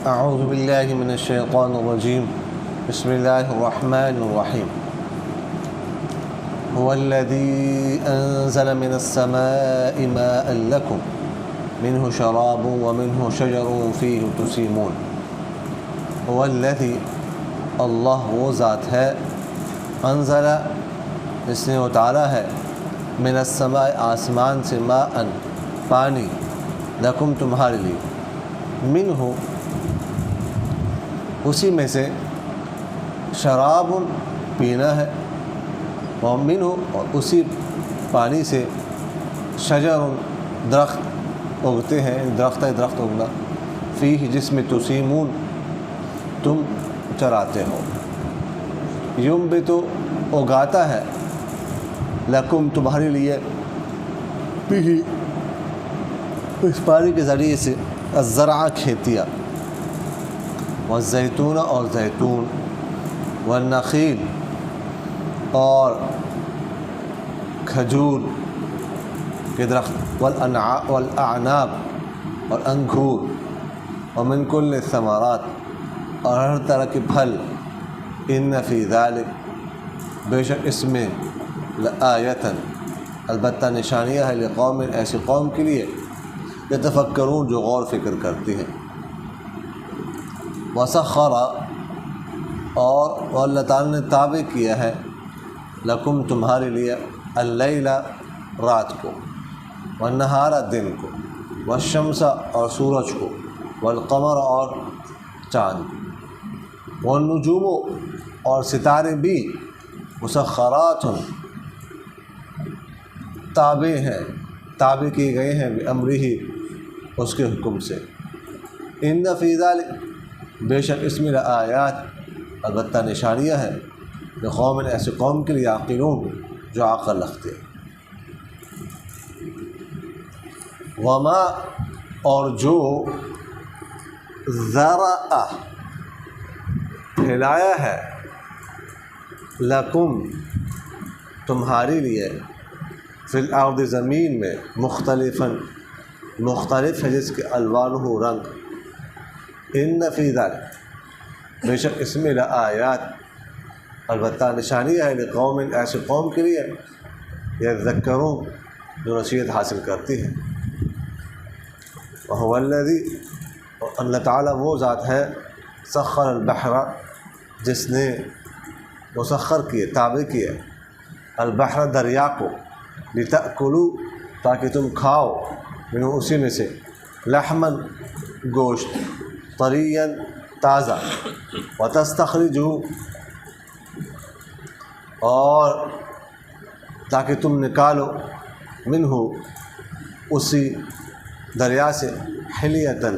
اعوذ باللہ من الشیطان الرجیم بسم اللہ الرحمن الرحیم هو الذی انزل من السماء ماء لکم منہ شراب ومنہ شجر فیہ تسیمون هو الذی اللہ وہ ذات ہے انزل اس نے اتارا ہے من السماء آسمان سے ماء پانی لکم تمہارے لیے منہ اسی میں سے شراب پینا ہے ومنہ اور اسی پانی سے شجر درخت اگتے ہیں درخت اگنا فیہ جس میں تسیمون تم چراتے ہو ینبت اگاتا ہے لکم تمہارے لیے بھی اس پانی کے ذریعے سے الزرع کھیتیاں والزیتون اور زیتون والنخیل اور کھجور کے درخت والاعناب اور انگور ومن کل الثمرات اور ہر طرح کے پھل ان فی ذلک بے شک اس میں لآیۃ البتہ نشانیہ ہے لقوم ایسی قوم کے لیے یتفکرون جو غور فکر کرتی ہیں وسخر اور اللہ تعالیٰ نے تابع کیا ہے لکم تمہارے لیے اللیل رات کو والنہار دن کو والشمس اور سورج کو والقمر اور چاند کو والنجوم اور ستارے بھی مسخرات تابع ہیں تابع کیے گئے ہیں بامرہ اس کے حکم سے ان فی ذلک بے شک اس میں آیات البتہ نشانیہ ہے قوم ایسے قوم کے لیے عاقلون جو عقل رکھتے ہیں وما اور جو ذرا پھیلایا ہے لکم تمہارے لیے فی الارض زمین میں مختلف ہے جس کے الوان ہو رنگ ان فی ذلک بے شک اس میں لآیات البتہ نشانیہ ہے لقوم ایسے قوم کے لیے یذکرون جو نصیحت حاصل کرتی ہے وہو الذی اور اللہ تعالیٰ وہ ذات ہے سخر البحر جس نے مسخر کیے تابع کیے البحر دریا کو لتأکلوا تاکہ تم کھاؤ منہ اسی میں سے لحمن گوشت طریا تازہ وتستخرجوا اور تاکہ تم نکالو منہ اسی دریا سے حلیتاً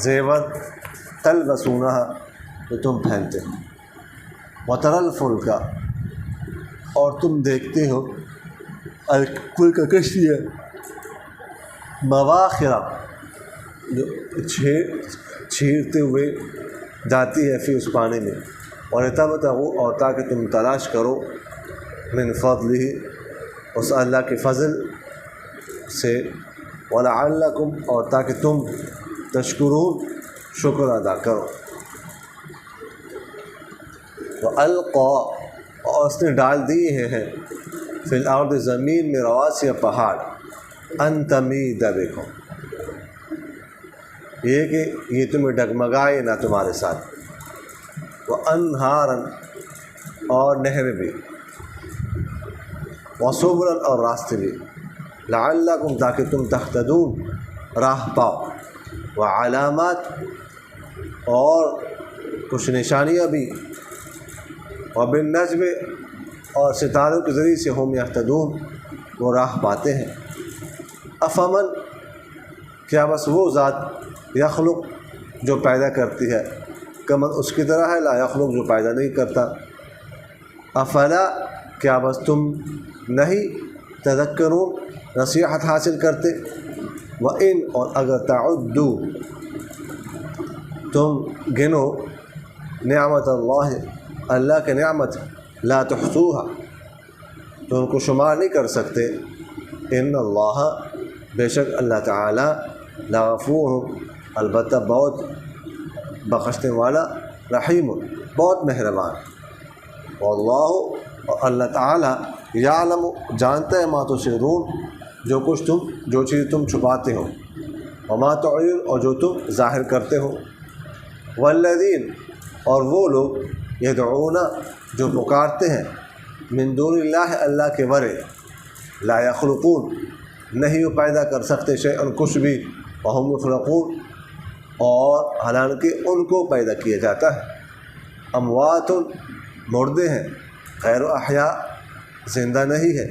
زیور تلبسونہا جو تم پہنتے ہو وتری الفلک اور تم دیکھتے ہو الفلک کشتی ہے مواخر جو چھیرتے ہوئے جاتی ہے فی اس پانی میں اور تبتغوا اور تاکہ تم تلاش کرو من فضلہ اس اللہ کے فضل سے ولعلکم اور تاکہ تم تشکرون شکر ادا کرو والقا اور اس نے ڈال دیے ہیں فی الارض زمین میں رواسی پہاڑ ان تمید بکم یہ کہ یہ تمہیں ڈگمگائے نہ تمہارے ساتھ وانہارا اور نہریں بھی وسبلا اور راستے بھی لعلکم تاکہ تم تہتدون راہ پاؤ وعلامات اور کچھ نشانیاں بھی وبالنجم اور ستاروں کے ذریعے سے ہم یہتدون وہ راہ پاتے ہیں افمن کیا بس وہ ذات یخلق جو پیدا کرتی ہے کمن اس کی طرح ہے لا یخلق جو پیدا نہیں کرتا افلا کیا بس تم نہیں تذکرون نصیحت حاصل کرتے وَإِنْ اور اگر تعدوا تم گنو نعمت اللہ کے نعمت لا تحصوها تو ان کو شمار نہیں کر سکتے ان اللہ بے شک اللہ تعالی لغفور البتہ بہت بخشنے والا، رحیم بہت مہربان۔ واللہ اور اللہ تعالیٰ یعلم جانتا ہے ما تسرون جو چیز تم چھپاتے ہو، وما تعلن اور جو تم ظاہر کرتے ہو۔ والذین اور وہ لوگ یدعون جو پکارتے ہیں من دون اللہ اللہ کے ورے، لا یخلقون نہیں وہ پیدا کر سکتے شیئا کچھ بھی، وہم یخلقون اور حالانکہ ان کو پیدا کیا جاتا ہے، اموات مردے ہیں، غیر احیاء زندہ نہیں ہے،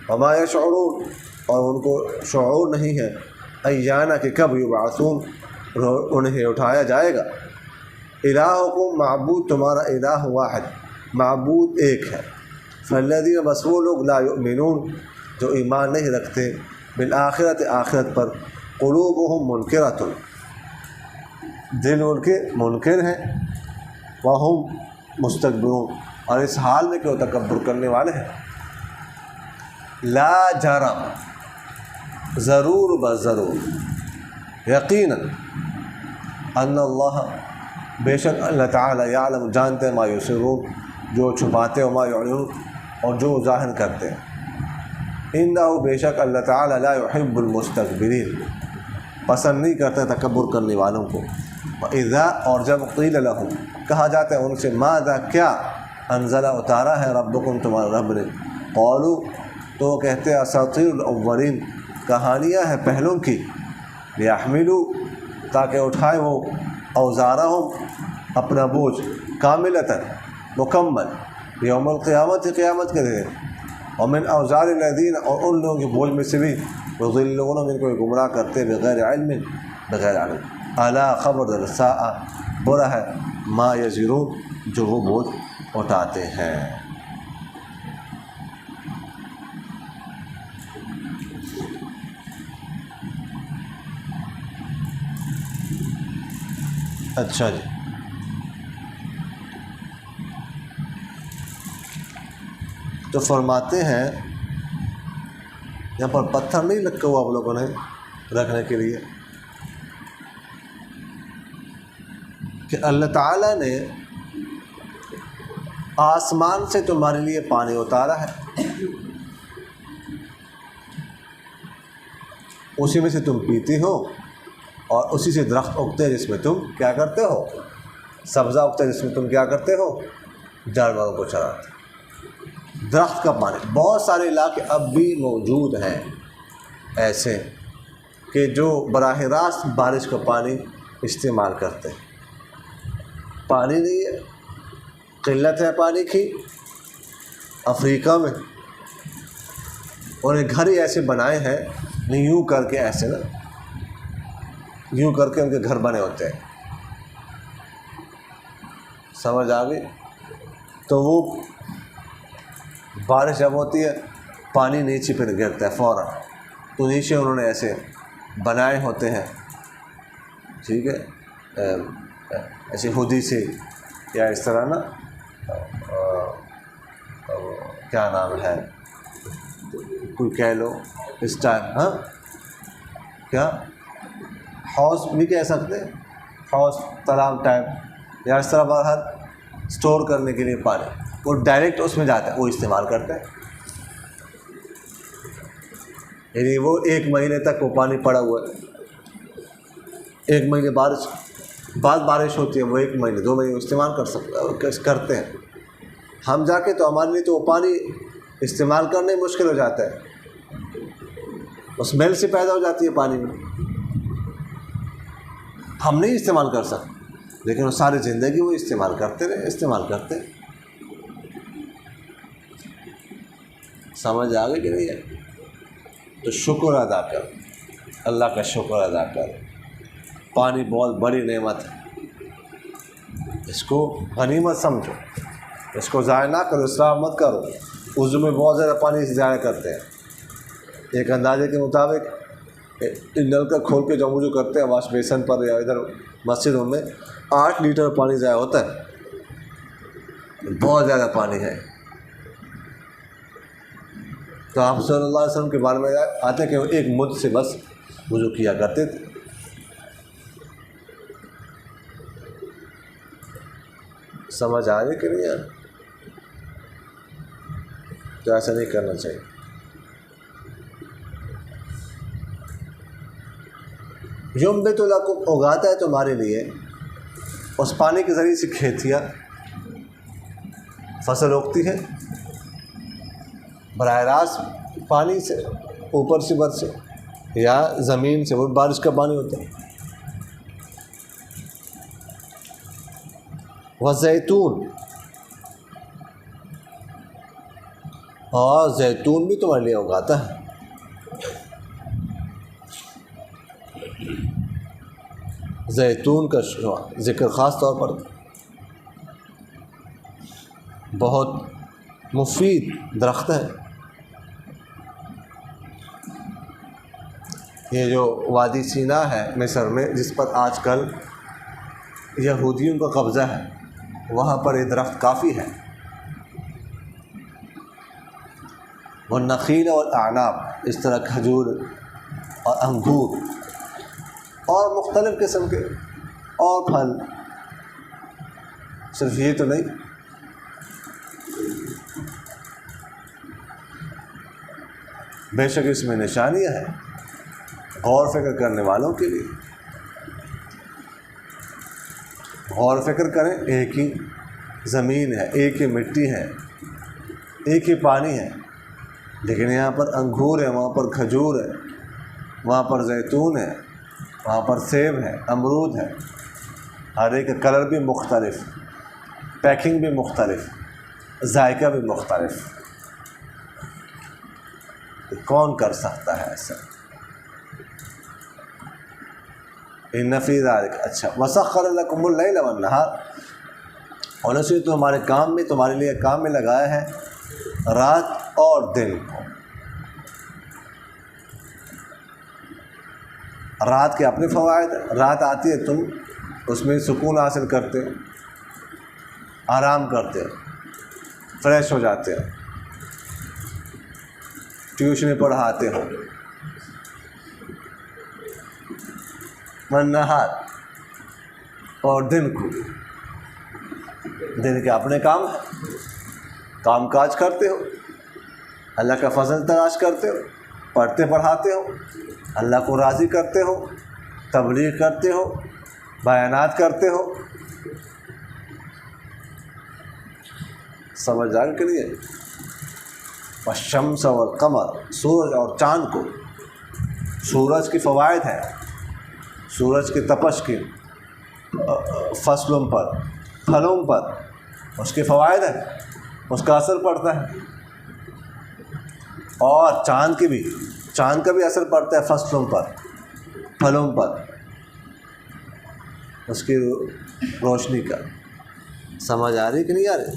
وما یشعرون اور ان کو شعور نہیں ہے، ایانا کہ کب یبعثون انہیں اٹھایا جائے گا۔ الہکم معبود تمہارا الہ واحد، معبود ایک ہے، فالذین بس وہ لوگ لا یؤمنون جو ایمان نہیں رکھتے، بالآخرت آخرت پر، قلوبہم منکرۃ دل ان کے منکر ہیں، وہم مستکبرون اور اس حال میں کہ وہ تکبر کرنے والے ہیں۔ لا جرم ضرور بضرور یقیناً ان اللہ بے شک اللہ تعالیٰ یعلم جانتے ہیں ما یسرون جو چھپاتے ہیں، ما یعلنون اور جو ظاہر کرتے ہیں۔ انہ بے شک اللہ تعالیٰ لا یحب المستکبرین پسند نہیں کرتے تکبر کرنے والوں کو۔ وَإِذَا اور جب قیل لَهُمْ کہا جاتا ہے ان سے ماذا کیا انزل اتارا ہے ربکم تمہارے رب نے، قالوا تو وہ کہتے ہیں اساطیر الاولین کہانیاں ہیں پہلوں کی، لیحملوا تاکہ اٹھائے وہ اوزارہم اپنا بوجھ، کاملتاً مکمل، یوم القیامت قیامت کے دن، ومن اوزار الذین اور ان لوگوں کے بوجھ میں سے بھی یضلون جن کو گمراہ کرتے بغیر علم بغیر علم۔ الا خبر ساء برا ہے ما یزرون جو وہ بوجھ اٹھاتے ہیں۔ اچھا جی، تو فرماتے ہیں یہاں پر پتھر نہیں رکھا ہوا آپ لوگوں نے رکھنے کے لیے، کہ اللہ تعالیٰ نے آسمان سے تمہارے لیے پانی اتارا ہے، اسی میں سے تم پیتے ہو، اور اسی سے درخت اگتے ہیں جس میں تم کیا کرتے ہو، سبزہ اگتا ہے جس میں تم کیا کرتے ہو، جانوروں کو چراتے ہو۔ درخت کا پانی، بہت سارے علاقے اب بھی موجود ہیں ایسے کہ جو براہ راست بارش کا پانی استعمال کرتے ہیں، پانی نہیں ہے، قلت ہے پانی کی۔ افریقہ میں انہیں گھر ہی ایسے بنائے ہیں، نہیں یوں کر کے ایسے نا، یوں کر کے ان کے گھر بنے ہوتے ہیں، سمجھ آ گئی؟ تو وہ بارش جب ہوتی ہے پانی نیچے پھر گرتا ہے فوراً، تو نیچے انہوں نے ایسے بنائے ہوتے ہیں، ٹھیک ہے، ایسے ہودی سے یا اس طرح نا، کیا نام ہے کوئی کہہ لو اس ٹائم، ہاں کیا حوض بھی کہہ سکتے ہیں، حوض تالاب ٹائپ، یا اس طرح باہر اسٹور کرنے کے لیے پانی، وہ ڈائریکٹ اس میں جاتا ہے، وہ استعمال کرتے ہیں، یعنی وہ ایک مہینے تک وہ پانی پڑا ہوا ہے، ایک مہینے بعد بارش ہوتی ہے، وہ ایک مہینے 2 مہینے استعمال کرتے ہیں۔ ہم جا کے تو ہمارے لیے تو وہ پانی استعمال کرنے مشکل ہو جاتا ہے، اسمیل سے پیدا ہو جاتی ہے پانی میں، ہم نہیں استعمال کر سکتے، لیکن وہ ساری زندگی وہ استعمال کرتے رہے، استعمال کرتے۔ سمجھ آ گئی کہ نہیں ہے؟ تو شکر ادا کر، اللہ کا شکر ادا کر، پانی بہت بڑی نعمت ہے، اس کو غنیمت سمجھو، اس کو ضائع نہ کرو، اسراف مت کرو۔ وضو میں بہت زیادہ پانی ضائع کرتے ہیں، ایک اندازے کے مطابق نل کا کھول کے جو وضو کرتے ہیں واش بیسن پر یا ادھر مسجدوں میں 8 لیٹر پانی ضائع ہوتا ہے، بہت زیادہ پانی ہے۔ تو آپ صلی اللہ علیہ وسلم کے بارے میں آتے کہ وہ ایک مد سے بس وضو کیا کرتے تھے۔ سمجھ آنے کے لیے تو ایسا نہیں کرنا چاہیے. یمبت لکم اگاتا ہے تمہارے لیے اس پانی کے ذریعے سے کھیتیاں، فصل اگتی ہے براہ راست پانی سے، اوپر سے بر سے یا زمین سے، وہ بارش کا پانی ہوتا ہے. وزیتون، اور زیتون بھی تمہارے لیے اگاتا ہے. زیتون کا ذکر خاص طور پر بہت مفید درخت ہے. یہ جو وادی سینا ہے مصر میں، جس پر آج کل یہودیوں کا قبضہ ہے، وہاں پر یہ درخت کافی ہے. والنخیل والاعناب، اس طرح کھجور اور انگور اور مختلف قسم کے اور پھل. صرف یہ تو نہیں، بے شک اس میں نشانیاں ہیں غور فکر کرنے والوں کے لیے. غور فکر کریں، ایک ہی زمین ہے، ایک ہی مٹی ہے، ایک ہی پانی ہے، لیکن یہاں پر انگور ہے، وہاں پر کھجور ہے، وہاں پر زیتون ہے، وہاں پر سیب ہے، امرود ہے. ہر ایک کا کلر بھی مختلف، پیکنگ بھی مختلف، ذائقہ بھی مختلف. کون کر سکتا ہے ایسا؟ ان فی ذلک، اچھا وسخر لکم اللیل والنہار، اور نے تو ہمارے کام میں، تمہارے لیے کام میں لگایا ہے رات اور دن کو. رات کے اپنے فوائد، رات آتی ہے تم اس میں سکون حاصل کرتے ہو، آرام کرتے ہو، فریش ہو جاتے ہو، ٹیوشن پڑھاتے ہو. والنہار، اور دن کو، دن کے اپنے کام کام کاج کرتے ہو، اللہ کا فضل تلاش کرتے ہو، پڑھتے پڑھاتے ہو، اللہ کو راضی کرتے ہو، تبلیغ کرتے ہو، بیانات کرتے ہو. سمجھ آنے کے لیے. والشمس والقمر، سورج اور چاند کو. سورج کی فوائد ہیں، سورج کی تپش کی فصلوں پر، پھلوں پر اس کے فوائد ہیں، اس کا اثر پڑتا ہے. اور چاند کی بھی، چاند کا بھی اثر پڑتا ہے فصلوں پر، پھلوں پر، اس کی روشنی کا. سمجھ آ رہی کہ نہیں آ رہی؟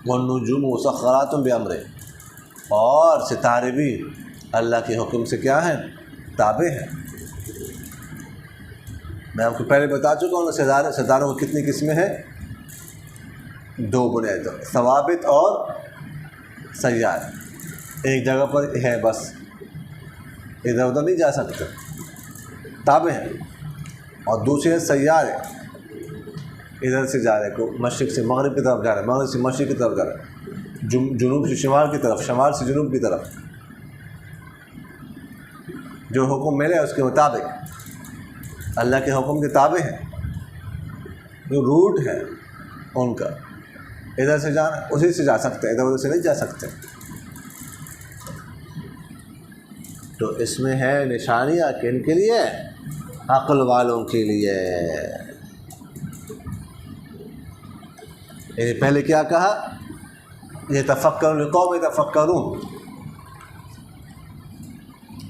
والنجوم مسخرات بامرہ، اور ستارے بھی اللہ کے حکم سے کیا ہیں؟ تابع ہیں. میں آپ کو پہلے بتا چکا ہوں ستاروں کی کتنی قسمیں ہیں؟ 2 بنیاد، ثوابت اور سیار. ایک جگہ پر ہے بس، ادھر ادھر نہیں جا سکتے، تابع ہیں. اور دوسرے سیار ہے، ادھر سے جا رہے کو مشرق سے مغرب کی طرف جا رہے، مغرب سے مشرق کی طرف جا رہے، جنوب سے شمال کی طرف، شمال سے جنوب کی طرف. جو حکم ملے اس کے مطابق اللہ کے حکم کے تابع ہیں. جو روٹ ہے ان کا، ادھر سے جانا اسی سے جا سکتے، ادھر ادھر سے نہیں جا سکتے. تو اس میں ہے نشانیاں کن کے لیے؟ عقل والوں کے لیے. یعنی پہلے کیا کہا؟ یتفکر لقوم یتفکرون.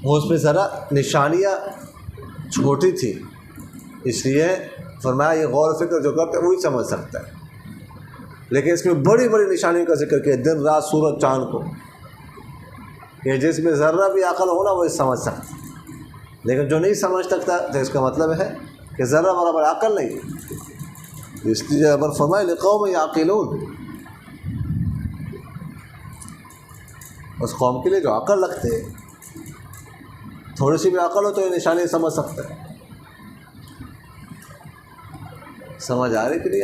وہ اس میں ذرا نشانیاں چھوٹی تھی، اس لیے فرمایا یہ غور و فکر جو کرتے ہیں وہی سمجھ سکتا ہے. لیکن اس میں بڑی بڑی نشانیوں کا ذکر کیا، دن رات سورج چاند کو. یہ جس میں ذرہ بھی عقل ہونا وہ سمجھ سکتا، لیکن جو نہیں سمجھ سکتا تو اس کا مطلب ہے کہ ذرہ برابر عقل نہیں. اس لیے ابر فرمائے لقوم یعقلون، اس قوم کے لیے جو عقل رکھتے ہیں، تھوڑی سی بھی عقل ہو تو یہ نشانی سمجھ سکتا ہے. سمجھ آ رہی کہ نہیں؟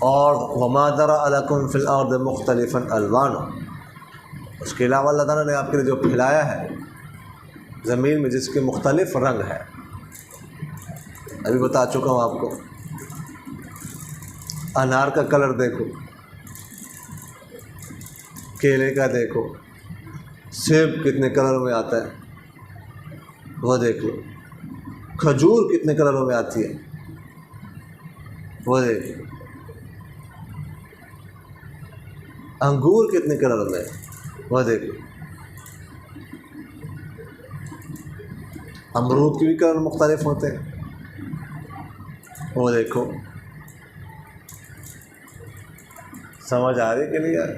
اور وما ذرأ لکم فی الارض مختلفا الوانہ، اس کے علاوہ اللہ تعالیٰ نے آپ کے لیے جو پھیلایا ہے زمین میں جس کے مختلف رنگ ہے، ابھی بتا چکا ہوں آپ کو، انار کا کلر دیکھو، کیلے کا دیکھو، سیب کتنے کلروں میں آتا ہے وہ دیکھ لو، کھجور کتنے کلروں میں آتی ہے وہ دیکھ لو، انگور کتنے کلروں میں وہ دیکھ لو، امرود کے بھی کلر مختلف ہوتے ہیں وہ دیکھو۔ سمجھ آ رہی کہ نہیں یار؟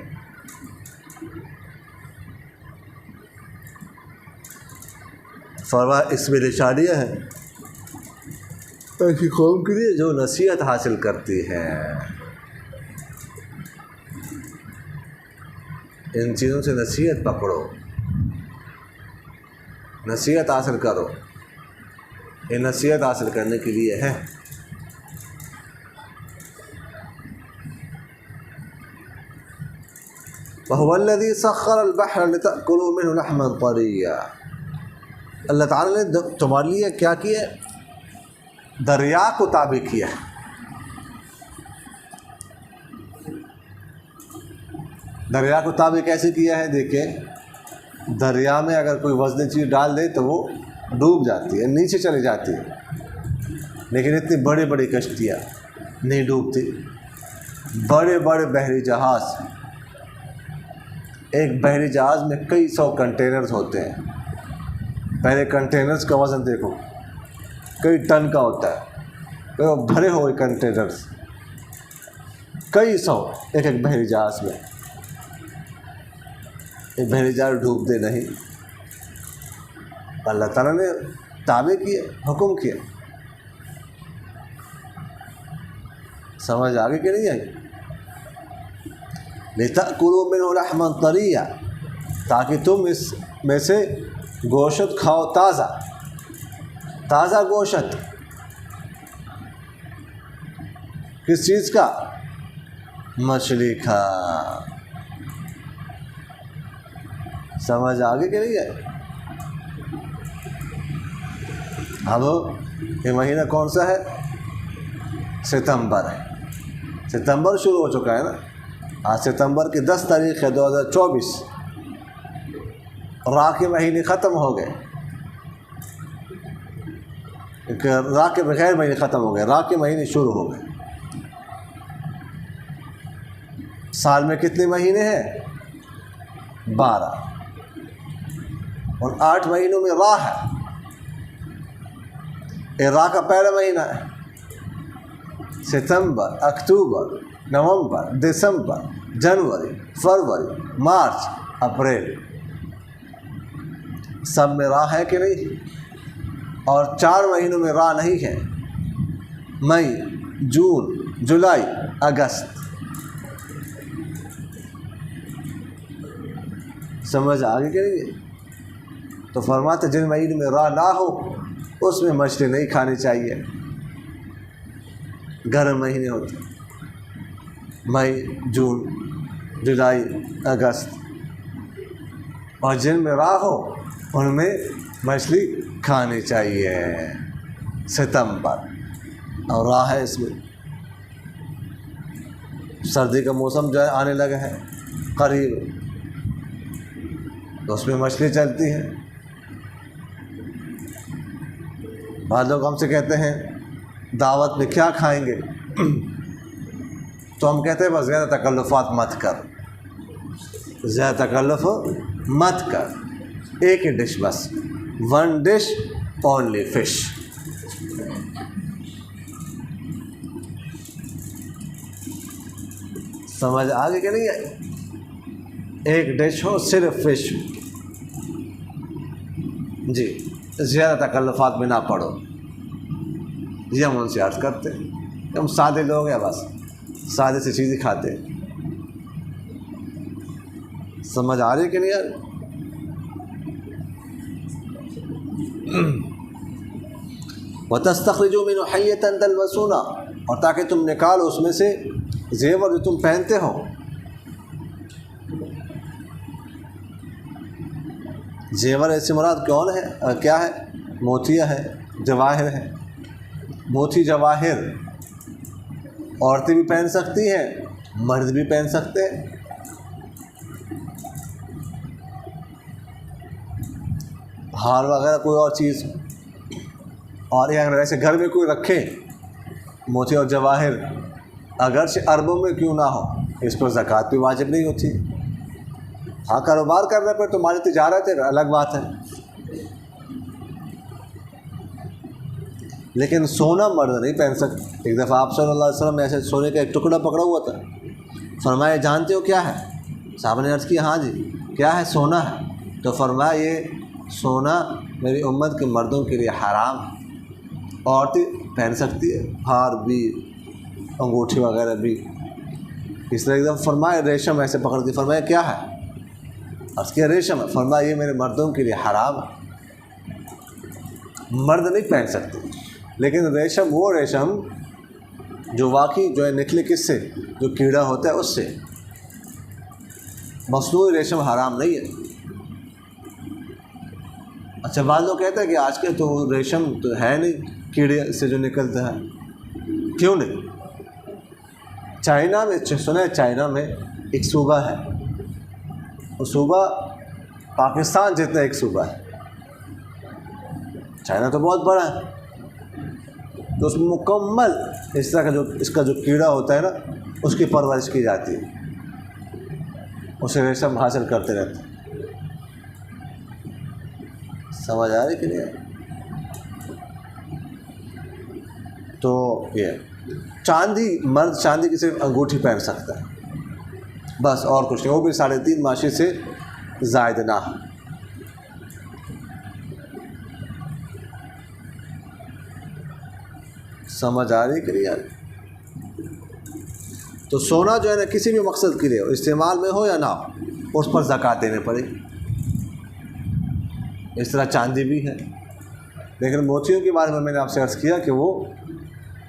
فرما اس میں نشانیاں ہیں ایسی قوم کے لیے جو نصیحت حاصل کرتی ہے، ان چیزوں سے نصیحت پکڑو، نصیحت حاصل کرو، یہ نصیحت حاصل کرنے کے لیے ہے۔ وَهُوَ الَّذِي سَخَّرَ الْبَحْرَ لِتَأْكُلُوا مِنْهُ لَحْمًا طَرِيًّا، اللہ تعالیٰ نے تمہارے لیے کیا کیا؟ دریا کو تابع کیا ہے۔ دریا کو تابع کیسے کیا ہے؟ دیکھیں، دریا میں اگر کوئی وزنی چیز ڈال دے تو وہ ڈوب جاتی ہے، نیچے چلی جاتی ہے، لیکن اتنی بڑی بڑی کشتیاں نہیں ڈوبتی۔ بڑے بڑے بحری جہاز، ایک بحری جہاز میں کئی سو کنٹینرز ہوتے ہیں، پہلے کنٹینرز کا وزن دیکھو، کئی ٹن کا ہوتا ہے، وہ بھرے ہوئے کنٹینرز کئی سو ایک ایک بحری جہاز میں۔ ایک بحری جہاز ڈوبتے نہیں، اللہ تعالیٰ نے تابع کیا، حکم کیا۔ سمجھ آگے کہ نہیں آئی؟ لِتَأْكُلُوا مِنْهُ لَحْمًا طَرِيًّا، تاکہ تم اس میں سے گوشت کھاؤ، تازہ تازہ گوشت۔ کس چیز کا؟ مچھلی کا۔ سمجھ آگے کہ نہیں ہے؟ اب یہ مہینہ کون سا ہے؟ ستمبر ہے، ستمبر شروع ہو چکا ہے نا، آج ستمبر کی 10 تاریخ ہے 2024، راہ کے مہینے ختم ہو گئے، راہ کے بغیر مہینے ختم ہو گئے، راہ کے مہینے شروع ہو گئے۔ سال میں کتنے مہینے ہیں؟ 12، اور 8 مہینوں میں راہ ہے۔ یہ راہ کا پہلا مہینہ ہے، ستمبر، اکتوبر، نومبر، دسمبر، جنوری، فروری، مارچ، اپریل، سب میں راہ ہے کہ نہیں؟ اور 4 مہینوں میں راہ نہیں ہے، مئی، جون، جولائی، اگست۔ سمجھ آگے کہ نہیں؟ تو فرماتے جن مہینے میں راہ نہ ہو اس میں مچھلی نہیں کھانی چاہیے، گرم مہینے ہوتے ہیں، مئی، جون، جولائی، اگست، اور جن میں راہ ہو ان میں مچھلی کھانی چاہیے۔ ستمبر اور راہ ہے، اس میں سردی کا موسم جو ہے آنے لگا ہے قریب، تو اس میں مچھلی چلتی ہے۔ بعض لوگ ہم سے کہتے ہیں دعوت میں کیا کھائیں گے، تو ہم کہتے ہیں بس زیادہ تکلفات مت کر، زیادہ تکلف مت کر، ایک ہی ڈش بس، 1 ڈش اونلی فش۔ سمجھ آگے کہ نہیں آئی؟ ایک ڈش ہو، صرف فش، جی، زیادہ تکلفات میں نہ پڑو۔ یہ ہم ان سے عرض کرتے ہیں، ہم سادے لوگ ہیں، بس سادے سی چیزیں کھاتے ہیں۔ سمجھ آ رہی کہ نہیں یار؟ وَتَسْتَخْرِجُوا مِنْهُ حِلْيَةً تَلْبَسُونَ، اور تاکہ تم نکالو اس میں سے زیور جو تم پہنتے ہو۔ زیور ایسی مراد کون ہے، کیا ہے؟ موتیہ ہے، جواہر ہے۔ موتی جواہر عورتیں بھی پہن سکتی ہیں، مرد بھی پہن سکتے ہیں۔ ہار وغیرہ کوئی اور چیز، اور یہ اگر ایسے گھر میں کوئی رکھے موتی اور جواہر، اگرچہ اربوں میں کیوں نہ ہو، اس پر زکوٰۃ بھی واجب نہیں ہوتی۔ ہاں کاروبار کرنے پر تمہاری تجارت ہے، الگ بات ہے، لیکن سونا مرد نہیں پہن سکتے۔ ایک دفعہ آپ صلی اللہ علیہ وسلم نے ایسے سونے کا ایک ٹکڑا پکڑا ہوا تھا، فرمایا جانتے ہو کیا ہے؟ صحابہ نے عرض کی ہاں جی کیا ہے؟ سونا ہے۔ تو فرمایا یہ سونا میری امت کے مردوں کے لیے حرام ہے، عورتیں پہن سکتی ہے، ہار بھی، انگوٹھی وغیرہ بھی۔ اس طرح ایک دم فرمایا ریشم ایسے پکڑ کے فرمایا کیا ہے؟ عرض کیا ریشم ہے۔ فرمایا یہ میرے مردوں کے لیے حرام ہے، مرد نہیں پہن سکتے۔ لیکن ریشم وہ ریشم جو واقعی جو ہے نکلے کس سے؟ جو کیڑا ہوتا ہے اس سے۔ مصنوعی ریشم حرام نہیں ہے۔ اچھا بعض لوگ کہتے ہیں کہ آج کے تو ریشم تو ہے نہیں، کیڑے سے جو نکلتا ہے، کیوں نہیں؟ چائنا میں سنا ہے، چائنا میں ایک صوبہ ہے، وہ صوبہ پاکستان جتنا ایک صوبہ ہے۔ چائنا تو بہت بڑا ہے، تو اس میں مکمل اس طرح کا اس کا جو کیڑا ہوتا ہے نا، اس کی پرورش کی جاتی ہے، اسے ریشم حاصل کرتے رہتے ہیں۔ سمجھ آ رہی کہ نہیں؟ تو یہ چاندی، مرد چاندی کی صرف انگوٹھی پہن سکتا ہے بس، اور کچھ نہیں، وہ بھی 3.5 ماشی سے زائد نہ۔ سمجھ آ رہی کہ نہیں؟ تو سونا جو ہے نا کسی بھی مقصد کے لیے استعمال میں ہو یا نہ ہو، اس پر زکوٰۃ دینے پڑے گی۔ اس طرح چاندی بھی ہے، لیکن موتیوں کے بارے میں نے آپ سے عرض کیا کہ وہ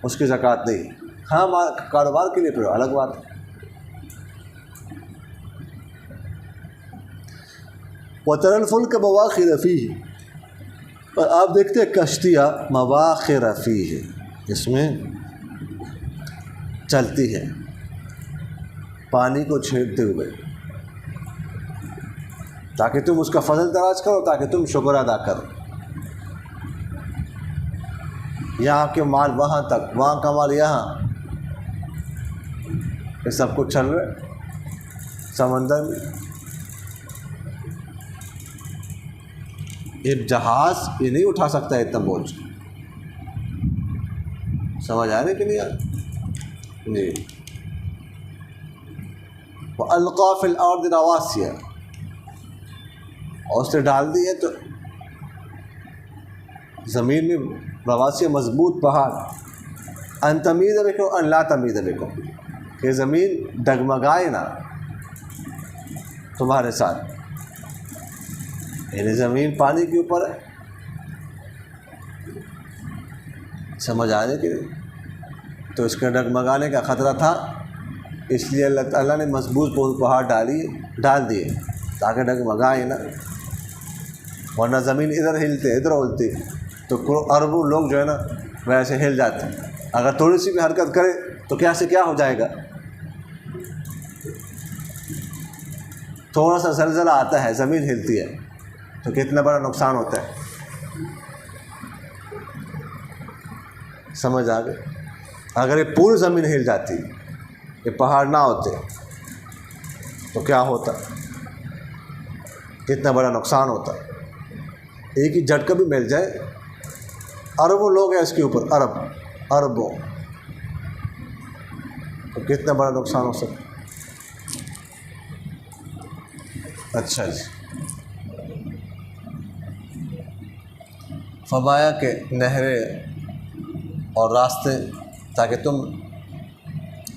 اس کی زکوٰۃ نہیں ہے۔ ہاں کاروبار کے لیے پھر الگ بات ہے۔ وَتَرَى الْفُلْكَ مَوَاخِرَ فِيهِ، اور آپ دیکھتے ہیں کشتیاں مواخر فیہ، اس میں چلتی ہے پانی کو چھیڑتے ہوئے، تاکہ تم اس کا فضل تلاش کرو، تاکہ تم شکر ادا کرو۔ یہاں کے مال وہاں تک، وہاں کا مال یہاں، یہ سب کچھ چل رہا ہے سمندر میں۔ ایک جہاز یہ نہیں اٹھا سکتا ہے اتنا بوجھ۔ سمجھ آ رہی کہ نہیں آ رہی؟ جی۔ وَأَلْقَى فِي الْأَرْضِ رَوَاسِيَ، اور اس نے ڈال دی ہے تو زمین میں رواسیہ، مضبوط پہاڑ، ان تمید بکم ان لا تمید بکم، کہ زمین ڈگمگائے نہ تمہارے ساتھ، یعنی زمین پانی کے اوپر ہے۔ سمجھ آ رہی کہ نہیں؟ تو اس کے ڈگمگانے کا خطرہ تھا، اس لیے اللہ تعالیٰ نے مضبوط پہاڑ ڈال دیے تاکہ ڈگمگائے نہ، ورنہ زمین ادھر ہلتے ادھر ہلتی تو اربوں لوگ جو ہے نا ویسے ہل جاتے ہیں۔ اگر تھوڑی سی بھی حرکت کرے تو کیا سے کیا ہو جائے گا۔ تھوڑا سا زلزلہ آتا ہے، زمین ہلتی ہے تو کتنا بڑا نقصان ہوتا ہے۔ سمجھ آ گئے؟ اگر یہ پوری زمین ہل جاتی، یہ پہاڑ نہ ہوتے تو کیا ہوتا، کتنا بڑا نقصان ہوتا۔ ایک ہی جھٹکا بھی مل جائے، اربوں لوگ ہیں اس کے اوپر، اربوں، تو کتنا بڑا نقصان ہو سکتا۔ اچھا جی، فرمایا کہ نہریں اور راستے تاکہ تم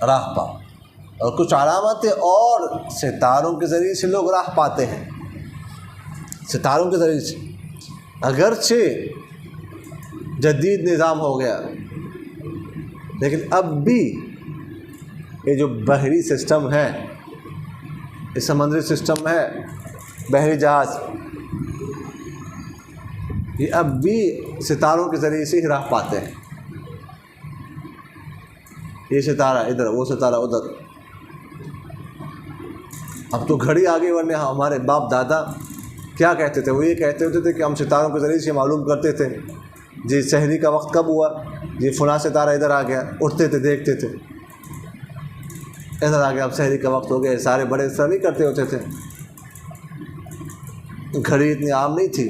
راہ پاؤ، اور کچھ علامتیں اور ستاروں کے ذریعے سے لوگ راہ پاتے ہیں، ستاروں کے ذریعے سے۔ اگرچہ جدید نظام ہو گیا، لیکن اب بھی یہ جو بحری سسٹم ہے، یہ سمندری سسٹم ہے، بحری جہاز، یہ اب بھی ستاروں کے ذریعے سے ہی راہ پاتے ہیں۔ یہ ستارہ ادھر، وہ ستارہ ادھر۔ اب تو گھڑی آ گئی، ورنہ ہمارے باپ دادا کیا کہتے تھے؟ وہ یہ کہتے ہوتے تھے کہ ہم ستاروں کے ذریعے سے معلوم کرتے تھے جی سحری کا وقت کب ہوا، جی فلاں ستارہ ادھر آ گیا، اٹھتے تھے دیکھتے تھے ادھر آ گیا، اب سحری کا وقت ہو گیا۔ سارے بڑے اس طرح نہیں کرتے ہوتے تھے، گھڑی اتنی عام نہیں تھی،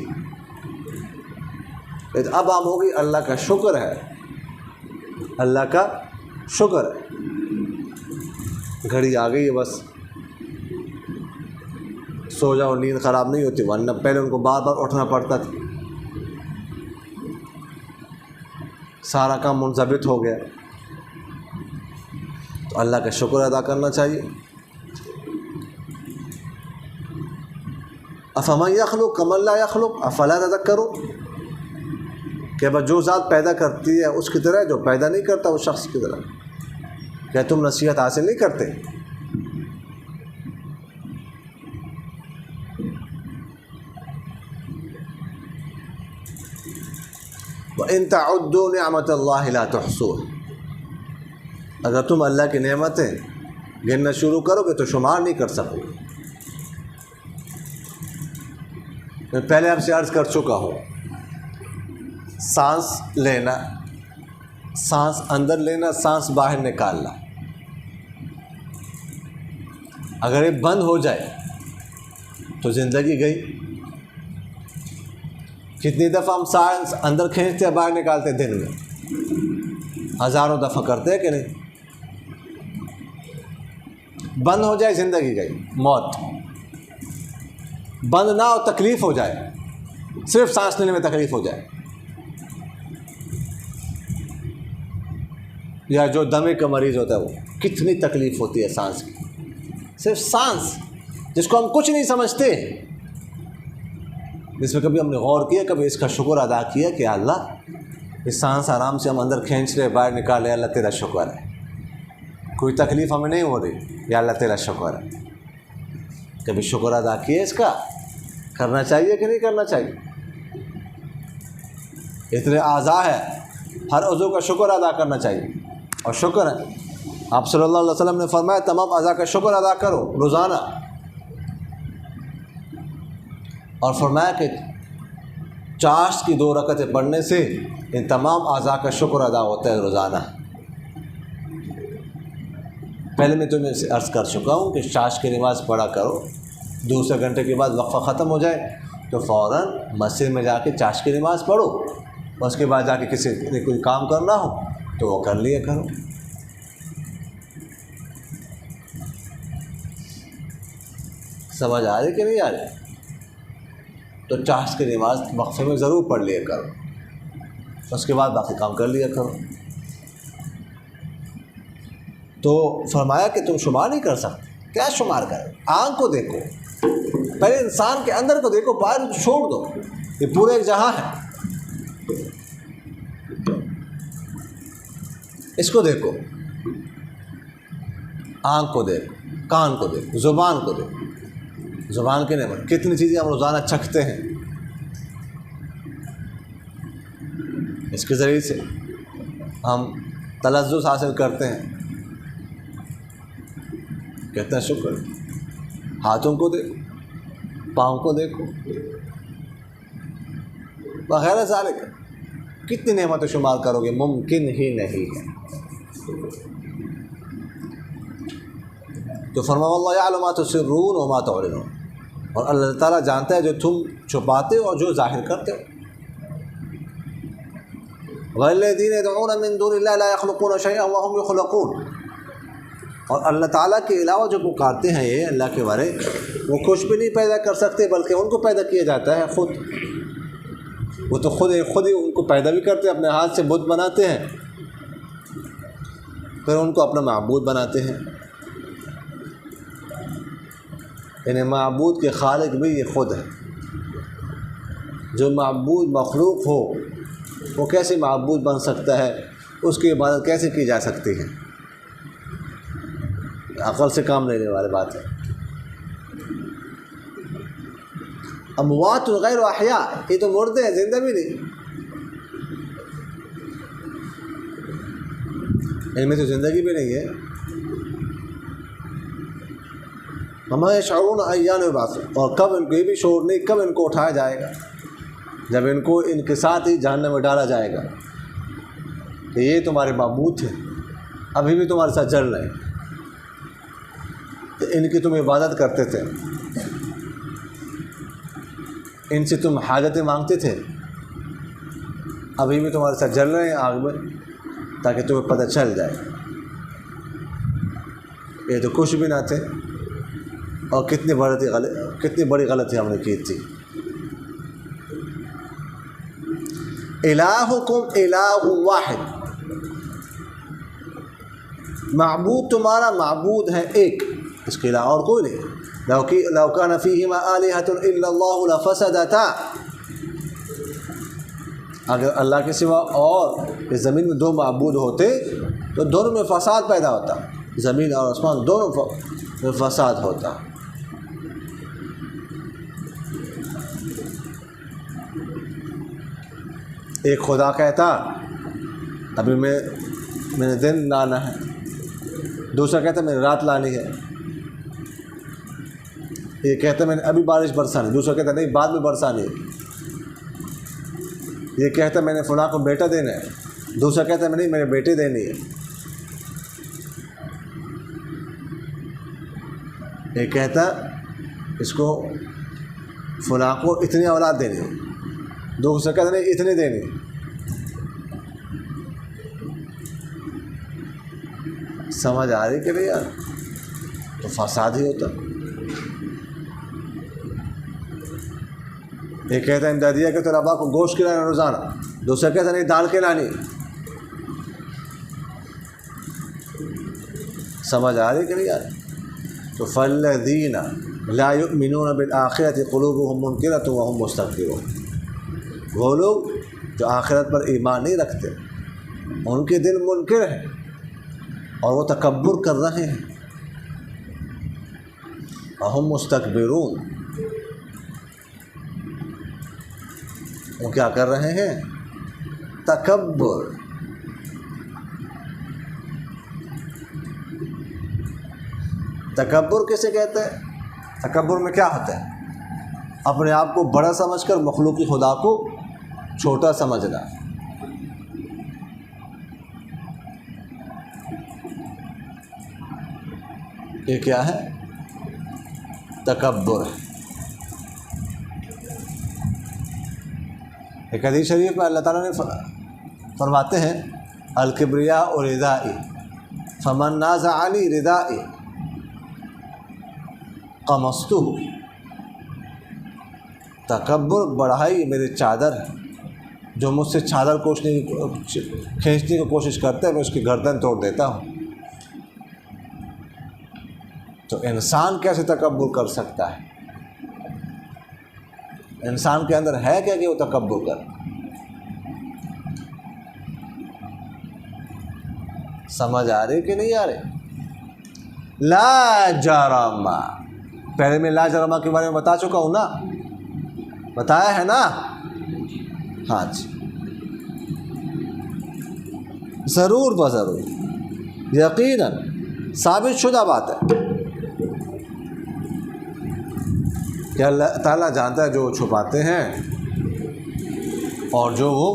اب عام ہو گئی۔ اللہ کا شکر ہے، اللہ کا شکر ہے، گھڑی آ گئی ہے، بس سو جاؤ، نیند خراب نہیں ہوتی، ورنہ پہلے ان کو بار بار اٹھنا پڑتا تھا۔ سارا کام منضبط ہو گیا، تو اللہ کا شکر ادا کرنا چاہیے۔ افمن یخلق کمن لا یخلق افلا تذکرون، کہ بس جو ذات پیدا کرتی ہے اس کی طرح، جو پیدا نہیں کرتا اس شخص کی طرح، کیا تم نصیحت حاصل نہیں کرتے؟ وَإِن تَعُدُّوا نِعْمَةَ اللَّهِ لَا تُحْصُوهَا، اگر تم اللہ کی نعمتیں گننا شروع کرو گے تو شمار نہیں کر سکو گے۔ میں پہلے آپ سے عرض کر چکا ہوں، سانس لینا، سانس اندر لینا، سانس باہر نکالنا، اگر یہ بند ہو جائے تو زندگی گئی۔ کتنی دفعہ ہم سانس اندر کھینچتے ہیں، باہر نکالتے ہیں دن میں؟ ہزاروں دفعہ کرتے ہیں کہ نہیں؟ بند ہو جائے زندگی گئی، موت۔ بند نہ ہو، تکلیف ہو جائے، صرف سانس لینے میں تکلیف ہو جائے، یا جو دمے کا مریض ہوتا ہے وہ کتنی تکلیف ہوتی ہے سانس کی، صرف سانس جس کو ہم کچھ نہیں سمجھتے، جس میں کبھی ہم نے غور کیا، کبھی اس کا شکر ادا کیا کہ اللہ اس سانس آرام سے ہم اندر کھینچ رہے، باہر نکال رہے، اللہ تیرا شکر ہے، کوئی تکلیف ہمیں نہیں ہو رہی، یا اللہ تیرا شکر ہے۔ کبھی شکر ادا کیا؟ اس کا کرنا چاہیے کہ نہیں کرنا چاہیے؟ اتنے اعضاء ہے، ہر عضو کا شکر ادا کرنا چاہیے، اور شکر ہے آپ صلی اللہ علیہ وسلم نے فرمایا تمام اعضاء کا شکر ادا کرو روزانہ، اور فرمایا کہ چاشت کی 2 رکعتیں پڑھنے سے ان تمام اعضاء کا شکر ادا ہوتا ہے روزانہ۔ پہلے میں تمہیں عرض کر چکا ہوں کہ چاشت کی نماز پڑھا کرو، دوسرے گھنٹے کے بعد وقفہ ختم ہو جائے تو فوراً مسجد میں جا کے چاشت کی نماز پڑھو، اور اس کے بعد جا کے کسی نے کوئی کام کرنا ہو تو وہ کر لیا کرو۔ سمجھ آ رہی کہ نہیں آ رہی؟ تو چاشت کی نماز وقفے میں ضرور پڑھ لیا کرو، اس کے بعد باقی کام کر لیا کرو۔ تو فرمایا کہ تم شمار نہیں کر سکتے۔ کیا شمار کرے؟ آنکھ کو دیکھو، پہلے انسان کے اندر کو دیکھو، باہر کو چھوڑ دو، یہ پورا ایک جہاں ہے، اس کو دیکھو، آنکھ کو دیکھو، کان کو دیکھو، زبان کو دیکھو۔ زبان کے نعمت، کتنی چیزیں ہم روزانہ چکھتے ہیں، اس کے ذریعے سے ہم تلذذ حاصل کرتے ہیں، کتنا شکر۔ ہاتھوں کو دیکھو، پاؤں کو دیکھو، وغیرہ ذالک، کتنی نعمتیں شمار کرو گے؟ ممکن ہی نہیں ہے۔ تو فرمایا اللہ یعلم ما تسرون وما تعلنون، اور اللہ تعالیٰ جانتا ہے جو تم چھپاتے ہو اور جو ظاہر کرتے ہو۔ والذین یدعون من دون اللہ لا یخلقون شیئا وهم یخلقون، اور اللہ تعالیٰ کے علاوہ جو پکارتے ہیں یہ اللہ کے بارے، وہ کچھ بھی نہیں پیدا کر سکتے بلکہ ان کو پیدا کیا جاتا ہے خود۔ وہ تو خود ہی ان کو پیدا بھی کرتے ہیں، اپنے ہاتھ سے بت بناتے ہیں، پھر ان کو اپنا معبود بناتے ہیں۔ یعنی معبود کے خالق بھی یہ خود ہے۔ جو معبود مخلوق ہو وہ کیسے معبود بن سکتا ہے، اس کی عبادت کیسے کی جا سکتی ہے؟ عقل سے کام لینے والی بات ہے۔ اموات غیر احیاء، یہ تو مردے ہیں، زندہ بھی نہیں، ان میں تو زندگی بھی نہیں ہے۔ وما یشعرون ایان یبعثون، اور کب ان کو یہ بھی شعور نہیں کب ان کو اٹھایا جائے گا، جب ان کو ان کے ساتھ ہی جہنم میں ڈالا جائے گا کہ یہ تمہارے معبود تھے، ابھی بھی تمہارے ساتھ جل رہے ہیں، ان کی تم عبادت کرتے تھے، ان سے تم حاجتیں مانگتے تھے، ابھی بھی تمہارے ساتھ جل رہے ہیں آگ میں، تاکہ تمہیں پتہ چل جائے یہ تو کچھ بھی نہ تھے، اور کتنی بڑی غلطی ہم نے کی تھی۔ الہکم الہ واحد، معبود تمہارا معبود ہے ایک، اس کے علاوہ اور کوئی نہیں۔ لو کان فیہما آلہۃ الا اللہ لفسدتا، اگر اللہ کے سوا اور اس زمین میں دو معبود ہوتے تو دونوں میں فساد پیدا ہوتا، زمین اور آسمان دونوں میں فساد ہوتا۔ ایک خدا کہتا ابھی میں نے دن لانا ہے، دوسرا کہتا میں نے رات لانی ہے، یہ کہتا میں نے ابھی بارش برسانی، دوسرا کہتا نہیں بعد میں برسانی ہے، یہ کہتا میں نے فلاں کو بیٹا دینا ہے، دوسرا کہتا میں نہیں میرے بیٹے دینی ہے، یہ کہتا اس کو فلاں کو اتنی اولاد دینی ہے، دوسرا کہتا نہیں اتنی دینی ہے۔ سمجھ آ رہی کہ نہیں یار؟ تو فساد ہی ہوتا۔ یہ کہتا ہے امدادیہ کہ تیرے ابا کو گوشت کھلانا روزانہ، دوسرا کہتا نہیں دال کھلانی۔ سمجھ آ رہی کہ نہیں یار؟ تو فالذین لا یؤمنون بالآخرۃ قلوبهم منکرۃ وهم مستکبرون، وہ لوگ جو آخرت پر ایمان نہیں رکھتے ان کے دل منکر ہیں اور وہ تکبر کر رہے ہیں، وهم مستکبرون، وہ کیا کر رہے ہیں؟ تکبر۔ تکبر کسے کہتے ہیں؟ تکبر میں کیا ہوتا ہے؟ اپنے آپ کو بڑا سمجھ کر مخلوقی خدا کو چھوٹا سمجھنا۔ یہ کیا ہے؟ تکبر۔ ایک حدیث شریف میں اللہ تعالیٰ نے فرماتے ہیں الکبریاء ردائی فمن نازعنی ردائی قمصتہ، تکبر بڑھائی میری چادر ہے، جو مجھ سے چادر کھینچنے کی کوشش کرتا ہے میں اس کی گردن توڑ دیتا ہوں۔ تو انسان کیسے تکبر کر سکتا ہے؟ انسان کے اندر ہے کیا کہ وہ تکبر کر؟ سمجھ آ رہی کہ نہیں آ رہی؟ لا جرم، پہلے میں لا جرم کے بارے میں بتا چکا ہوں نا، بتایا ہے نا؟ ہاں جی، ضرور بضرور یقیناً ثابت شدہ بات ہے کہ اللہ تعالیٰ جانتا ہے جو چھپاتے ہیں اور جو وہ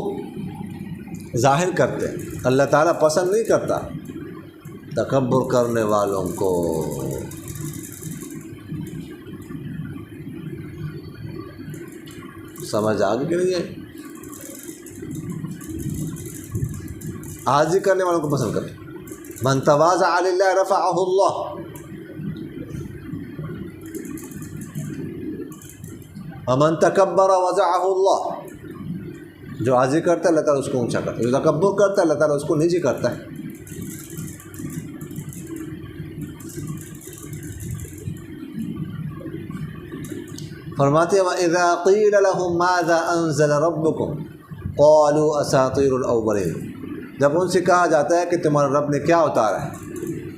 ظاہر کرتے ہیں۔ اللہ تعالیٰ پسند نہیں کرتا تکبر کرنے والوں کو۔ سمجھ آ گئی کہ نہیں ہے؟ عاجزی کرنے والوں کو پسند کرتے۔ من تواضع للہ رفعہ اللہ، ومن تکبر وضعہ اللہ، جو عاجزی کرتا ہے اللہ تعالیٰ اس کو اونچا کرتا ہے، جو تکبر کرتا ہے اللہ تعالیٰ اس کو نیچی کرتا ہے۔ فرماتے ہیں وَإِذَا قِيلَ لَهُمْ مَاذَا أَنزَلَ رَبُّكُمْ قالوا اساطیر الاولین، جب ان سے کہا جاتا ہے کہ تمہارے رب نے کیا اتارا ہے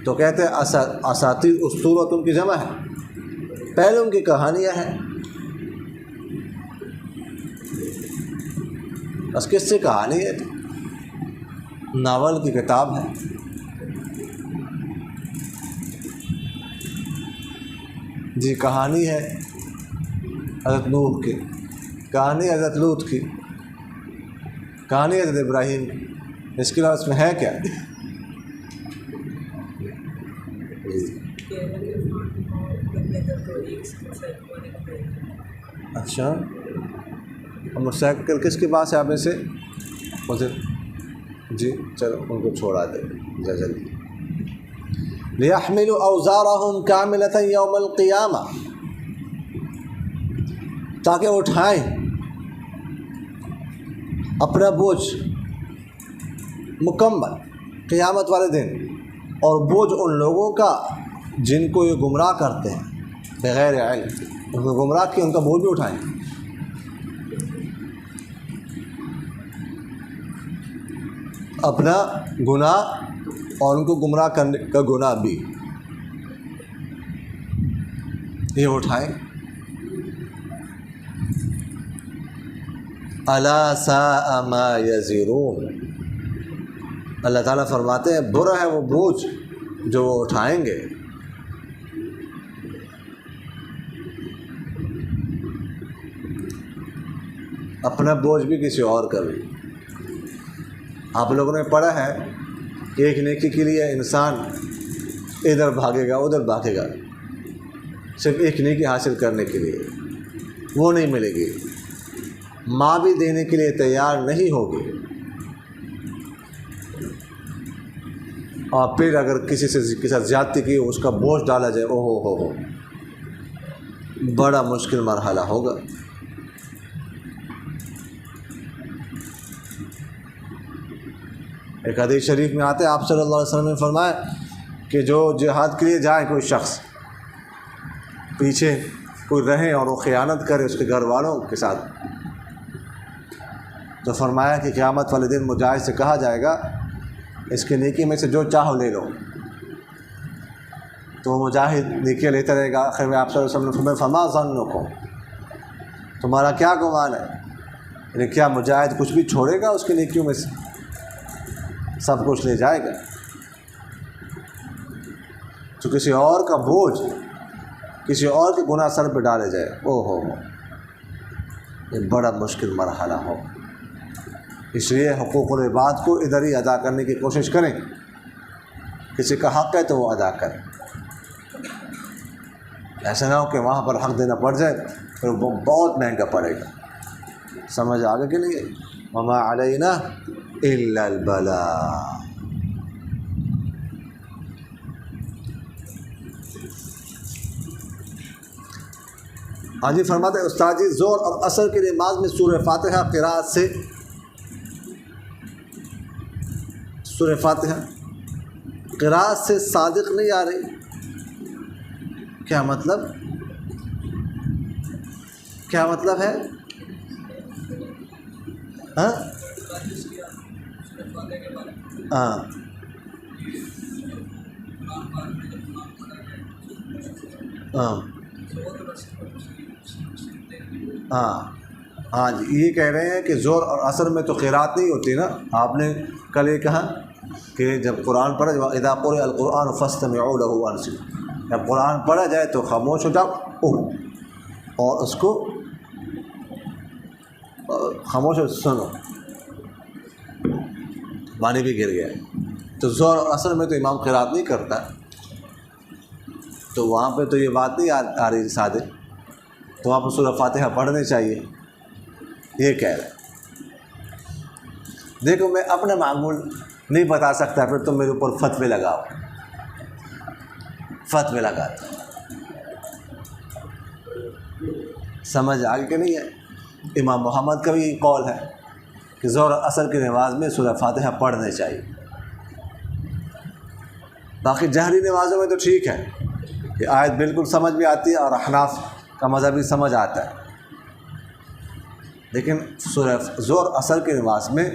تو کہتے ہیں اساطیر، اسطورۃ کی جمع ہے، پہلوں کی کہانیاں ہیں، بس کس سے کہانی ہے، ناول کی کتاب ہے۔ جی کہانی ہے حضرت نوح کی، کہانی حضرت لوط کی، کہانی حضرت ابراہیم کی، اس کے علاوہ اس میں ہے کیا؟ اچھا، موٹر سائیکل کس کے پاس ہے آپ میں سے؟ جی چلو ان کو چھوڑا دیں جلدی۔ لِيَحْمِلُوا أَوْزَارَهُمْ كَامِلَةً يَوْمَ الْقِيَامَةِ، تاکہ اٹھائیں اپنا بوجھ مکمل قیامت والے دن، اور بوجھ ان لوگوں کا جن کو یہ گمراہ کرتے ہیں بغیر علم، ان کو گمراہ کیا، ان کا بوجھ بھی اٹھائیں۔ اپنا گناہ اور ان کو گمراہ کرنے کا گناہ بھی یہ اٹھائیں۔ الا ساء ما یزرون، اللہ تعالیٰ فرماتے ہیں برا ہے وہ بوجھ جو وہ اٹھائیں گے۔ اپنا بوجھ بھی کسی اور کا بھی۔ آپ لوگوں نے پڑھا ہے کہ ایک نیکی کے لیے انسان ادھر بھاگے گا ادھر بھاگے گا، صرف ایک نیکی حاصل کرنے کے لیے، وہ نہیں ملے گی، ماں بھی دینے کے لیے تیار نہیں ہوگی، اور پھر اگر کسی سے کے ساتھ زیادتی کی اس کا بوجھ ڈالا جائے، او ہو بڑا مشکل مرحلہ ہوگا۔ ایک حدیث شریف میں آتے ہیں آپ صلی اللہ علیہ وسلم نے فرمایا کہ جو جہاد کے لیے جائے کوئی شخص، پیچھے کوئی رہے اور وہ خیانت کرے اس کے گھر والوں کے ساتھ، تو فرمایا کہ قیامت والے دن مجاہد سے کہا جائے گا اس کی نیکی میں سے جو چاہو لے لو، تو وہ مجاہد نیکیاں لیتا رہے گا۔ آخر میں آپ صلی اللہ علیہ وسلم نے فرمایا فما ظنکم، تمہارا کیا گمان ہے، یعنی کیا مجاہد کچھ بھی چھوڑے گا اس کی نیکیوں میں سے؟ سب کچھ لے جائے گا۔ تو کسی اور کا بوجھ، کسی اور کے گناہ سر پہ ڈالے جائے، او ہو یہ بڑا مشکل مرحلہ ہو۔ اس لیے حقوق العباد کو ادھر ہی ادا کرنے کی کوشش کریں، کسی کا حق ہے تو وہ ادا کریں، ایسا نہ ہو کہ وہاں پر حق دینا پڑ جائے پھر وہ بہت مہنگا پڑے گا۔ سمجھ آگے کہ نہیں؟ وما علینا الا البلاغ۔ ہاں جی فرماتے ہیں استاد جی ظہر اور عصر کی نماز میں سورہ فاتحہ قراءت سے، سورہ فاتحہ قراءت سے صادق نہیں آ رہی، کیا مطلب؟ کیا مطلب ہے؟ ہاں ہاں ہاں ہاں جی یہ کہہ رہے ہیں کہ زور اور عصر میں تو قراءت نہیں ہوتی نا، آپ نے کل یہ کہا کہ جب قرآن پڑھا جب اذا قرئ القرآن فاستمعوا له وانصتوا، جب قرآن پڑھا جائے تو خاموش ہو جاؤ اور اس کو خاموش ہو سنو۔ معنی بھی گر گیا، تو زور اور عصر میں تو امام قراءت نہیں کرتا، تو وہاں پہ تو یہ بات نہیں آ رہی صادق، تو وہاں پر سورہ فاتحہ پڑھنی چاہیے، یہ کہہ رہے ہیں۔ دیکھو میں اپنا معمول نہیں بتا سکتا، پھر تم میرے اوپر فتوے لگاؤ، فتوے لگاتے، سمجھ آگے کہ نہیں ہے؟ امام محمد کا بھی قول ہے کہ ظہر اور عصر کی نماز میں سورہ فاتحہ پڑھنے چاہیے، باقی جہری نمازوں میں تو ٹھیک ہے کہ آیت بالکل سمجھ بھی آتی ہے اور احناف کا مذہب بھی سمجھ آتا ہے، لیکن سورہ ظہر اثر کی نماز میں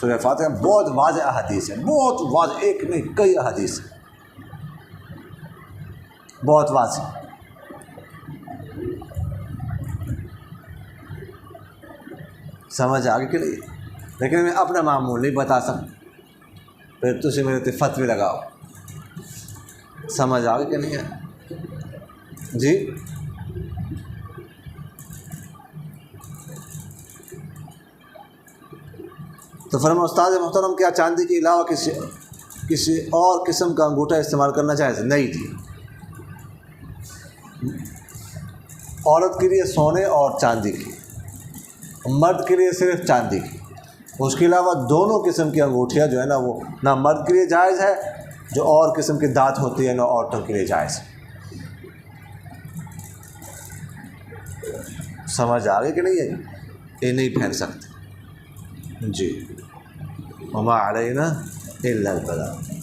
سورہ فاتحہ بہت واضح احادیث ہے، بہت واضح، ایک نہیں کئی احادیث ہیں، بہت واضح۔ سمجھ آگے کہ نہیں؟ لیکن میں اپنا معمول نہیں بتا سکتا، پھر تسی میرے تے فتوی لگاؤ۔ سمجھ آگے کہ نہیں ہے جی؟ تو فرما استاد محترم کیا چاندی کے علاوہ کسی اور قسم کا انگوٹھا استعمال کرنا جائز؟ نہیں جی، عورت کے لیے سونے اور چاندی کی، مرد کے لیے صرف چاندی کی، اس کے علاوہ دونوں قسم کی انگوٹھیاں جو ہے نا وہ نہ مرد کے لیے جائز ہے، جو اور قسم کی دانت ہوتی ہے نہ عورتوں کے لیے جائز ہے۔ سمجھ آ گئی کہ نہیں ہے؟ یہ نہیں پہن سکتے جی۔ وما علینا الا البلاغ۔